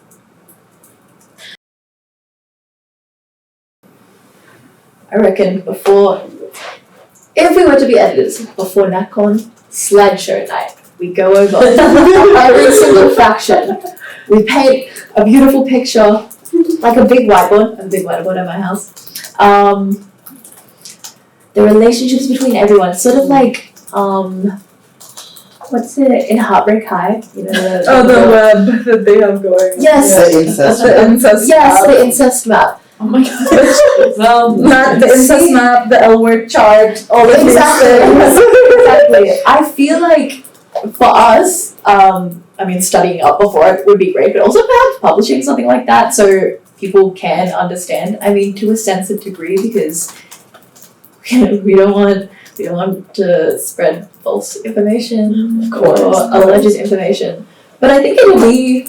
I reckon if we were to be editors before NatCon, slideshow night. We go over every single faction. We paint a beautiful picture, like a big whiteboard. I have a big whiteboard at my house. The relationships between everyone, sort of like what's it in Heartbreak High? You know, the web that they have going. Yes. The incest. The incest. Yes, map. the incest map. Oh my gosh. The incest map, the L word chart, all of these things. Exactly. I feel like for us, studying up before it would be great, but also perhaps publishing something like that so people can understand. I mean, to a sense of degree, because we don't want to spread false information or alleged information. But I think it'll be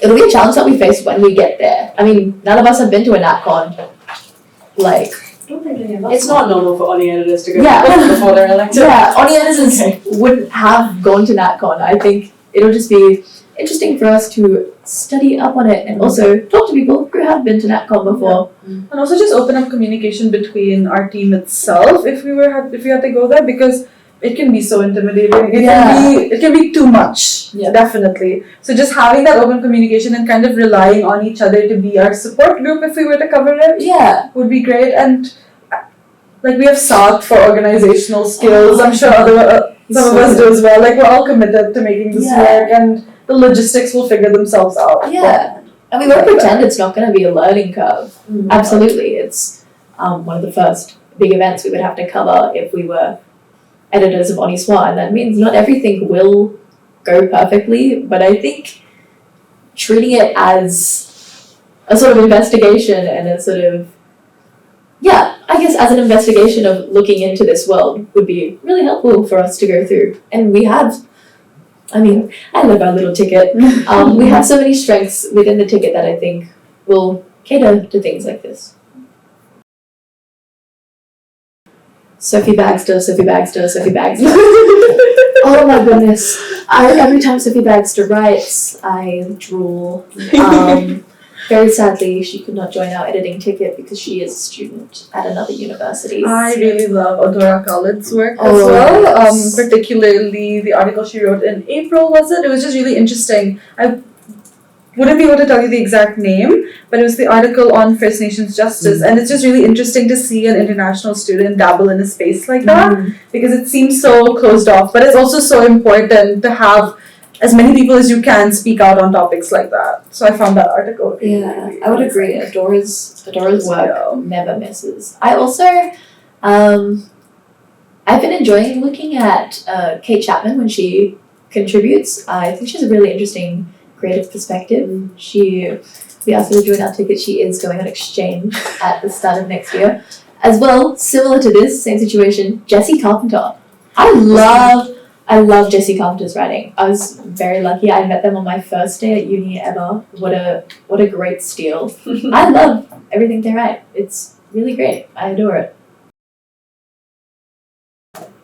a challenge that we face when we get there. I mean, none of us have been to a NatCon. Like, It's not normal for Oni editors to go before they're elected. yeah, Oni editors wouldn't have gone to NatCon. I think it'll just be interesting for us to study up on it and also talk to people who have been to NatCon before. And also just open up communication between our team itself if we had to go there, because it can be so intimidating. It can be too much. Yeah. Definitely. So just having that open communication and kind of relying on each other to be our support group if we were to cover it Yeah. would be great. And like we have sought for organizational skills. I'm sure some of us do as well. Like we're all committed to making this work, and the logistics will figure themselves out. Yeah. And we won't pretend it's not going to be a learning curve. Absolutely. It's one of the first big events we would have to cover if we were editors of Honi Soit, and that means not everything will go perfectly, but I think treating it as a sort of investigation and a sort of, as an investigation of looking into this world would be really helpful for us to go through. And we have, I love our little ticket. We have so many strengths within the ticket that I think will cater to things like this. Sophie Bagster. Oh my goodness. Every time Sophie Bagster writes, I drool. Very sadly, she could not join our editing ticket because she is a student at another university. I really love Adora Khalid's work as Oh, well. yes. Particularly the article she wrote in April, was it? It was just really interesting. I wouldn't be able to tell you the exact name, but it was the article on First Nations justice, and it's just really interesting to see an international student dabble in a space like that, because it seems so closed off, but it's also so important to have as many people as you can speak out on topics like that. So I found that article really, really I would agree. Adora's work never misses. I also, I've been enjoying looking at Kate Chapman when she contributes. I think she has a really interesting creative perspective. We asked her to join our ticket. She is going on exchange at the start of next year. As well, similar to this, same situation, Jessie Carpenter. I love Jessie Carpenter's writing. I was very lucky. I met them on my first day at uni ever. What a great steal. I love everything they write. It's really great. I adore it.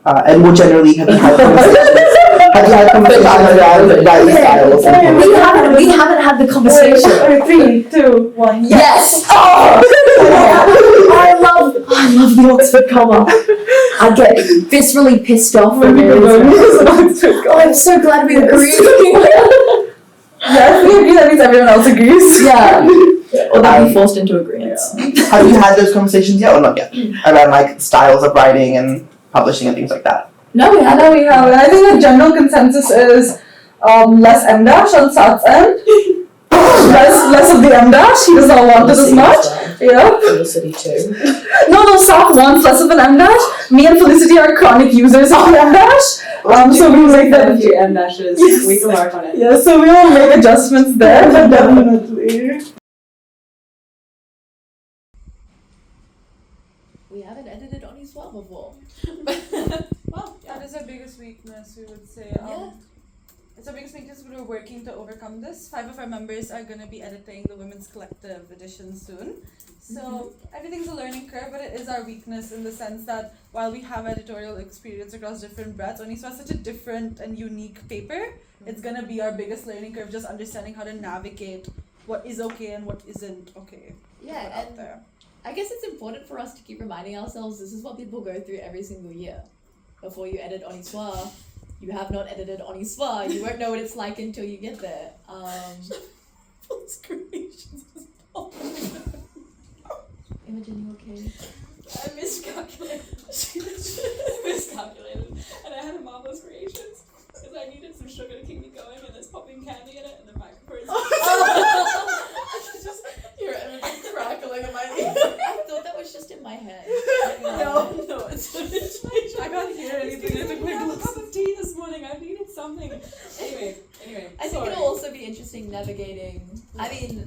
And more generally, have you had conversations? Around writing styles? We haven't had the conversation. Okay, 3, 2, 1. Yes. Oh! I love the Oxford comma. I get viscerally pissed off when it is. Oh, I'm so glad we agree. Yeah, if we agree, that means everyone else agrees. Yeah. Or they'll be forced into agreement. Have you had those conversations yet or not yet? Around like styles of writing and publishing and things like that? No, we haven't. I think the general consensus is less M dash on Sat's end. less of the M dash. He does not want it as much. Yeah. Felicity too. No, Sat wants less of an M dash. Me and Felicity are chronic users of the M dash. So we make a few M dashes. Yes. We can work on it. Yeah, so we will make adjustments there, but definitely. We haven't edited Honi Soit before. Well, that is our biggest weakness, we would say. So biggest thing is we're working to overcome this. 5 of our members are gonna be editing the Women's Collective edition soon. So everything's a learning curve, but it is our weakness in the sense that while we have editorial experience across different breadths, Honi Soit is such a different and unique paper. It's gonna be our biggest learning curve, just understanding how to navigate what is okay and what isn't okay. Yeah, out and there. I guess it's important for us to keep reminding ourselves this is what people go through every single year. Before you edit Honi Soit, you have not edited Honi Soit. You won't know what it's like until you get there. False creations is Imogen, you okay? I miscalculated. I miscalculated. And I had a marvelous creations. Because I needed some sugar to keep me going, and there's popping candy in it, and the microphone's I could just hear Imogen crackling in my ear. I thought that was just in my head. No, it's I can't hear anything. I took my I had a glasses. cup of tea this morning. I needed something. Anyway. I think it'll also be interesting navigating. I mean,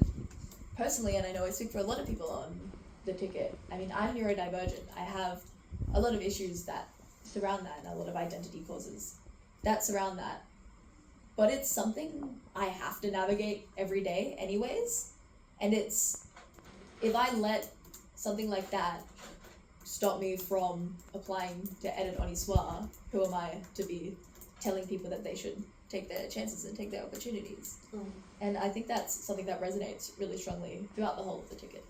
personally, and I know I speak for a lot of people on the ticket. I mean, I'm neurodivergent. I have a lot of issues that surround that, and a lot of identity causes that surround that. But it's something I have to navigate every day, anyways. And it's if I let something like that stop me from applying to edit Honi Soit, who am I to be telling people that they should take their chances and take their opportunities? And I think that's something that resonates really strongly throughout the whole of the ticket.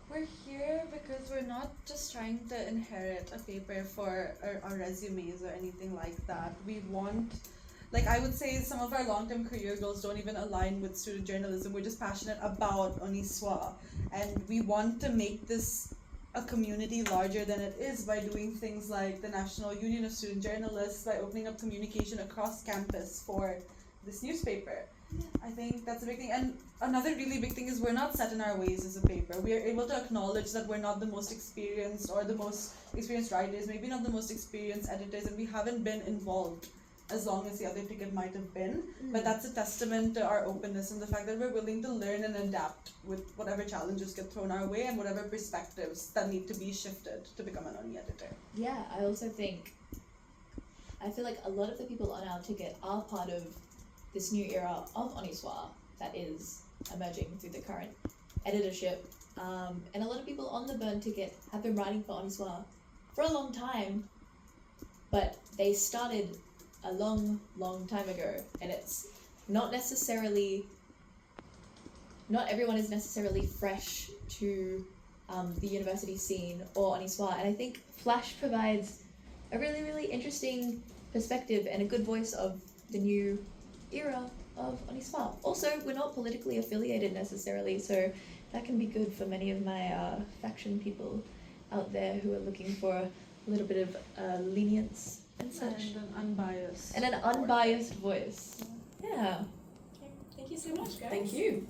We're here because we're not just trying to inherit a paper for our resumes or anything like that. We want, like I would say, some of our long-term career goals don't even align with student journalism. We're just passionate about Honi Soit, and we want to make this a community larger than it is by doing things like the National Union of Student Journalists, by opening up communication across campus for this newspaper. I think that's a big thing. And another really big thing is we're not set in our ways as a paper. We are able to acknowledge that we're not the most experienced or the most experienced writers, maybe not the most experienced editors, and we haven't been involved as long as the other ticket might have been. But that's a testament to our openness and the fact that we're willing to learn and adapt with whatever challenges get thrown our way and whatever perspectives that need to be shifted to become an Honi editor. Yeah, I also think, I feel like a lot of the people on our ticket are part of this new era of Honi Soit that is emerging through the current editorship. And a lot of people on the Burn ticket have been writing for Honi Soit for a long time, but they started a long, long time ago, and it's not everyone is necessarily fresh to the university scene or Honi Soit, and I think Flash provides a really, really interesting perspective and a good voice of the new era of Honi Soit. Also, we're not politically affiliated necessarily, so that can be good for many of my faction people out there who are looking for a little bit of lenience and such. And an unbiased. And an unbiased voice. Yeah. Thank you so much, guys. Thank you.